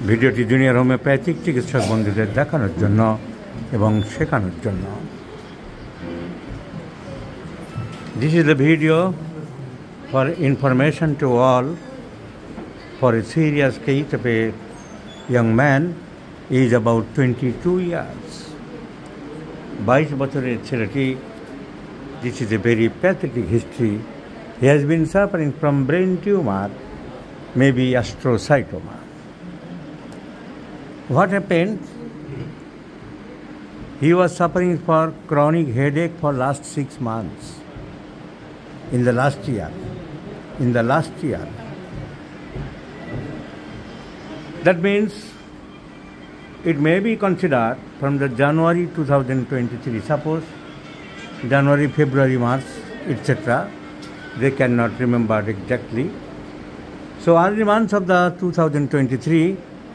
ভিডিওটি junior homeopathic চিকিৎসক বন্ধুদের দেখানোর জন্য এবং শেখানোর জন্য। This is the video for information to all for a serious case of a young man, is about 22 years. 22 বছরের ছেলেটি, this is a very pathetic history. He has been suffering from brain tumor, maybe astrocytoma. What happened? He was suffering for chronic headache for last 6 months. In the last year. That means it may be considered from the January 2023. Suppose January, February, March, etc. They cannot remember exactly. So early months of the 2023,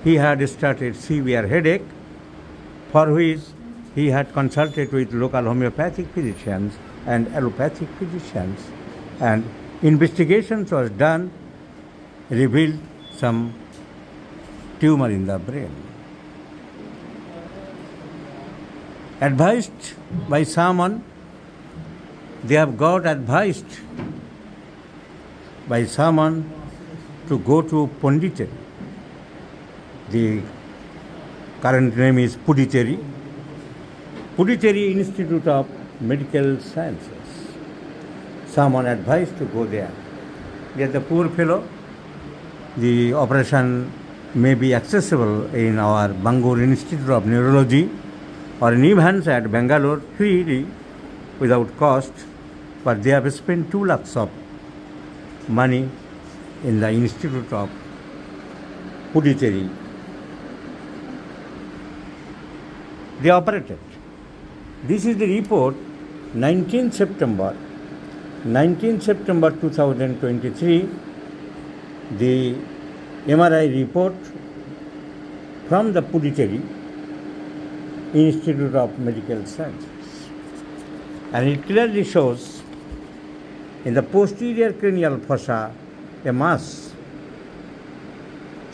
he had started severe headache, for which he had consulted with local homeopathic physicians and allopathic physicians, and investigations was done, revealed some tumor in the brain. Advised by someone, they have got advised by someone to go to Pondicherry. The current name is Puducherry Institute of Medical Sciences. Someone advised to go there. Yet the poor fellow, the operation may be accessible in our Bangalore Institute of Neurology or in Evans at Bangalore freely without cost, but they have spent 2 lakhs of money in the Institute of Puducherry. They operated. This is the report, 19th September 2023, the MRI report from the Puducherry Institute of Medical Sciences. And it clearly shows in the posterior cranial fossa a mass.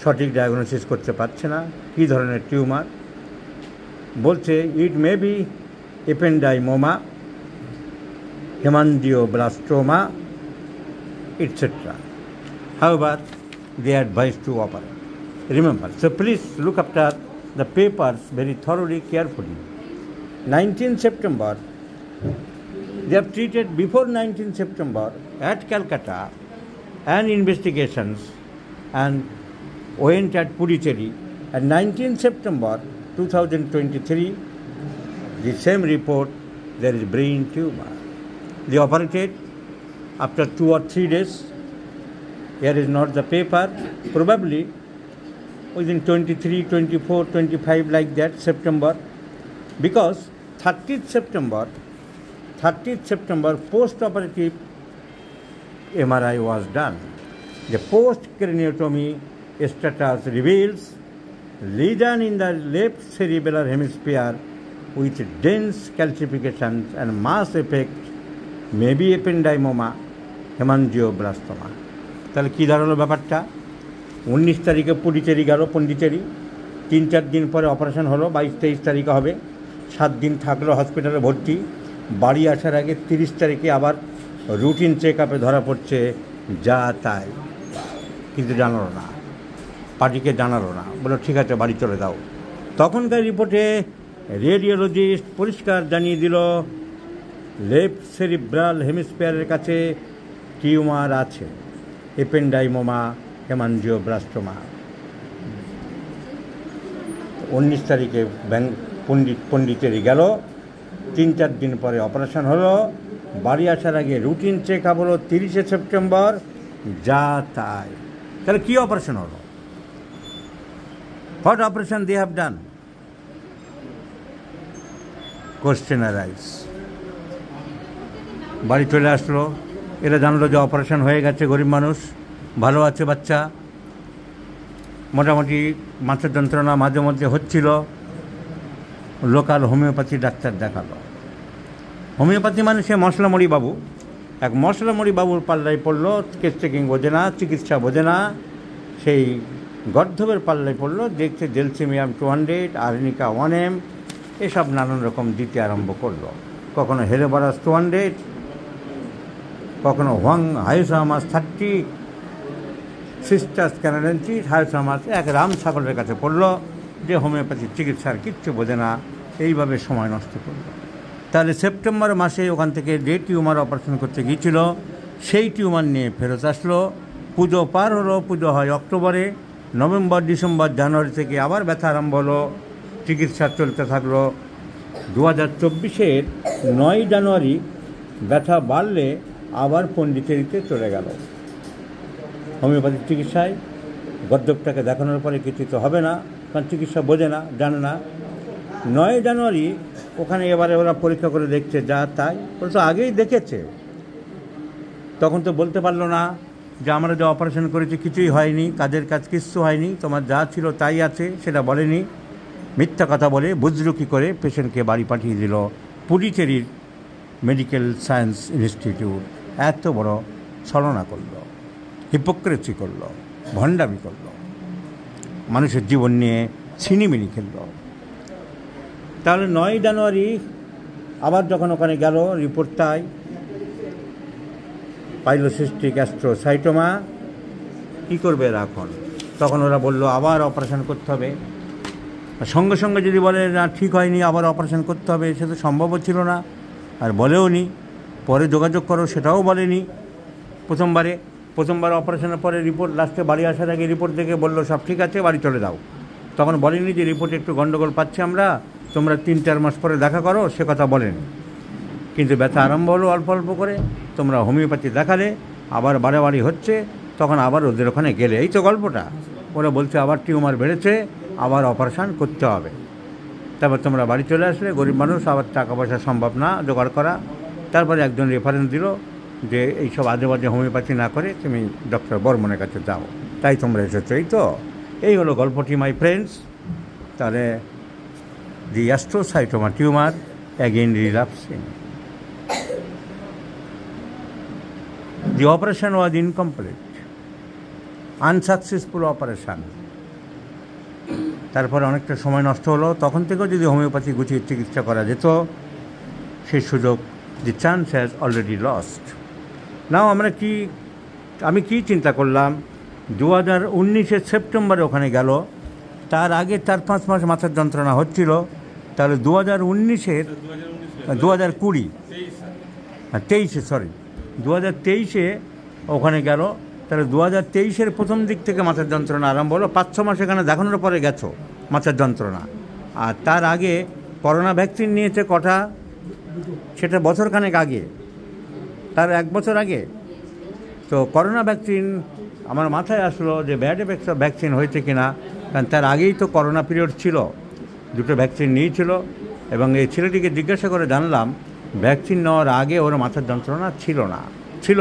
সঠিক diagnosis করতে পারছে না কী ধরনের tumour. বলছে it may be ependymoma, haemangioblastoma, etc. However, they are advised to operate. Remember, so please look after the papers very thoroughly, carefully. 19th September, they have treated before 19th September at Calcutta and investigations and went at Puducherry. At 19th September 2023, the same report, there is brain tumor. They operated after 2 or 3 days. Here is not the paper, probably within 23, 24, 25 like that September, because 30th September post-operative MRI was done. The post-craniotomy status reveals lesion in the left cerebellar hemisphere with dense calcifications and mass effect, maybe ependymoma, hemangioblastomma. তাহলে কী দাঁড়ালো ব্যাপারটা? 19 তারিখে পুডুচেরি গেল, পন্ডিচেরি 3-4 দিন পরে operation হলো, 22-23 তারিখে হবে, 7 দিন থাকলো হসপিটালে ভর্তি। বাড়ি আসার আগে 30 তারিখে আবার রুটিন চেক আপে ধরা পড়ছে যা তাই, কিন্তু জানালো না, পার্টিকে জানালো না, বললো ঠিক আছে বাড়ি চলে দাও। তখনকার রিপোর্টে রেডিওলজিস্ট পরিষ্কার জানিয়ে দিল লেফট সেরিব্রাল হেমিস্ফিয়ারের কাছে টিউমার আছে, এপেন্ডাইমোমা, হেমানজিওব্লাস্টোমা। 19 তারিখে পন্ডিচেরি গেল, 3-4 দিন পরে অপারেশন হলো, বাড়ি আসার আগে রুটিন চেক আপ হলো 30 সেপ্টেম্বর, যা তাই। তাহলে কী অপারেশন হলো? What operation they have done? Question arise. বাড়ি চলে আসলো, এরা জানলো যে অপারেশন হয়ে গেছে, গরিব মানুষ, ভালো আছে বাচ্চা, মোটামুটি মাথার যন্ত্রণা মাঝে মধ্যে হচ্ছিল, লোকাল হোমিওপ্যাথি ডাক্তার দেখালো। হোমিওপ্যাথি মানে সে মশলামণি বাবু, এক মশলামণি বাবুর পাল্লায় পড়লো, কেস চেকিং বোঝে না, চিকিৎসা বোঝে না, সেই গর্ধবের পাল্লায় পড়লো, দেখছে জেলসিমিয়াম 200, আর্নিকা 1M, এসব নানান রকম দিতে আরম্ভ করলো। কখনো হেলেবারাস 200, কখনো হোয়াং হাইসামাস 30, সিস্টার্স ক্যানাডেন্সিস হাইসামাস, এক রাম ছাগলের কাছে পড়লো যে হোমিওপ্যাথির চিকিৎসার কিচ্ছু বোঝে না, এইভাবে সময় নষ্ট করলো। তাহলে সেপ্টেম্বর মাসে ওখান থেকে যে টিউমার অপারেশন করতে গিয়েছিল সেই টিউমার নিয়ে ফেরত আসলো। পুজো পার হলো, পুজো হয় অক্টোবরে, নভেম্বর, ডিসেম্বর, জানুয়ারি থেকে আবার ব্যথা আরম্ভ হলো, চিকিৎসা চলতে থাকলো। 2024-এর 9 জানুয়ারি ব্যথা বাড়লে আবার পণ্ডিচেরিতে চলে গেল। হোমিওপ্যাথিক চিকিৎসায় গদ্যপটাকে দেখানোর পরে কিছু তো হবে না, কারণ চিকিৎসা বোঝে না, জানে না। 9 জানুয়ারি ওখানে এবারে ওরা পরীক্ষা করে দেখছে যা তাই, ওরা তো আগেই দেখেছে, তখন তো বলতে পারলো না যে আমরা যে অপারেশন করেছি কিছুই হয়নি, কাজের কাজ কিচ্ছু হয়নি, তোমার যা ছিল তাই আছে, সেটা বলেনি। মিথ্যা কথা বলে বুজরুকি করে পেশেন্টকে বাড়ি পাঠিয়ে দিল। পুডুচেরির মেডিকেল সায়েন্স ইনস্টিটিউট এত বড় ছলনা করলো, হিপোক্রেসি করলো, ভণ্ডামি করলো, মানুষের জীবন নিয়ে ছিনিমিনি খেলল। তাহলে 9 জানুয়ারি আবার যখন ওখানে গেল, রিপোর্ট তাই, পাইলোসিস্টিক অ্যাস্ট্রোসাইটোমা। কী করবে এরা এখন? তখন ওরা বলল আবার অপারেশন করতে হবে। সঙ্গে সঙ্গে যদি বলে না ঠিক হয়নি আবার অপারেশন করতে হবে, সে তো সম্ভবও ছিল না, আর বলেও নি। পরে যোগাযোগ করো সেটাও বলেনি। প্রথমবার অপারেশনের পরে রিপোর্ট, লাস্টে বাড়ি আসার আগে রিপোর্ট দেখে বললো সব ঠিক আছে, বাড়ি চলে দাও। তখন বলেনি যে রিপোর্টে একটু গণ্ডগোল পাচ্ছি আমরা, তোমরা 3-4 মাস পরে দেখা করো, সে কথা বলেনি। কিন্তু ব্যথা আরম্ভ হলো অল্প অল্প করে, তোমরা হোমিওপ্যাথি দেখালে, আবার বাড়াবাড়ি হচ্ছে, তখন আবার ওদের ওখানে গেলে। এই তো গল্পটা। ওরা বলছে আবার টিউমার বেড়েছে, আবার অপারেশান করতে হবে। তারপর তোমরা বাড়ি চলে আসলে, গরিব মানুষ, আবার টাকা পয়সা সম্ভব না জোগাড় করা। তারপরে একজন রেফারেন্স দিল যে এইসব আজে বাজে হোমিওপ্যাথি না করে তুমি ডক্টর বর্মনের কাছে যাও, তাই তোমরা এসেছো। এই তো, এই হলো গল্পটি মাই ফ্রেন্ডস। তাহলে the astrocytoma tumour again relapsing. The operation was incomplete, unsuccessful operation. তারপরে অনেকটা সময় নষ্ট হলো। তখন থেকেও যদি হোমিওপ্যাথি গুছিয়ে চিকিৎসা করা যেত, সেই সুযোগ, the chance has already lost. নাও আমি কি চিন্তা করলাম, 2019-এর সেপ্টেম্বরে ওখানে গেল, তার আগে 4-5 মাস মাথার যন্ত্রণা হচ্ছিল। তাহলে 2023-এ ওখানে গেল, তাহলে 2023-এর প্রথম দিক থেকে মাথার যন্ত্রণা আরম্ভ হলো। 5-6 মাস এখানে দেখানোর পরে গেছো মাথার যন্ত্রণা। আর তার আগে করোনা ভ্যাকসিন নিয়েছে কটা, সেটা বছরখানেক আগে, তার 1 বছর আগে। তো করোনা ভ্যাকসিন আমার মাথায় আসলো যে ব্যাড এফেক্টস অফ ভ্যাকসিন হয়েছে কিনা, কারণ তার আগেই তো করোনা পিরিয়ড ছিল, 2টো ভ্যাকসিন নিয়েছিল। এবং এই ছেলেটিকে জিজ্ঞাসা করে জানলাম ভ্যাকসিন নেওয়ার আগে ওর মাথার যন্ত্রণা ছিল।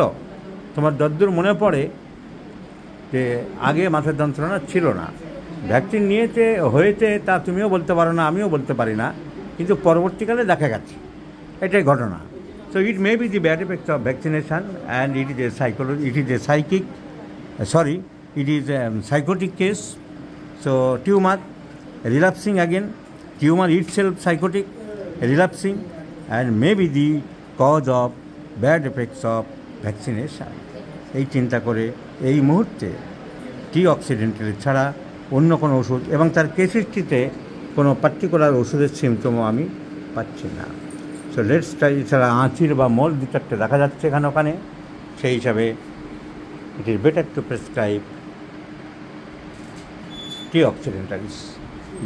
তোমার যদ্দূর মনে পড়ে যে আগে মাথার যন্ত্রণা ছিল না, ভ্যাকসিন হয়েছে তা তুমিও বলতে পারো না, আমিও বলতে পারি না, কিন্তু পরবর্তীকালে দেখা গেছে, এটাই ঘটনা। So it may be the bad effects of vaccination, and it is a psychotic case. So tumor relapsing again, tumor itself psychotic, relapsing, and maybe the cause of bad effects of vaccination. এই চিন্তা করে এই মুহূর্তে টি-অক্সিডেন্টাল ছাড়া অন্য কোনো ওষুধ, এবং তার কেস হিস্ট্রিতে কোনো পার্টিকুলার ওষুধের সিমটমও আমি পাচ্ছি না। So let's try. এছাড়া আঁচির বা মল 2-4টে দেখা যাচ্ছে এখানে ওখানে, সেই হিসাবে it is better to prescribe T occidentalis.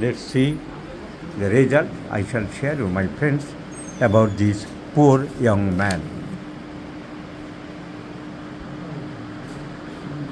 Let's see the result. I shall share with my friends about this poor young man.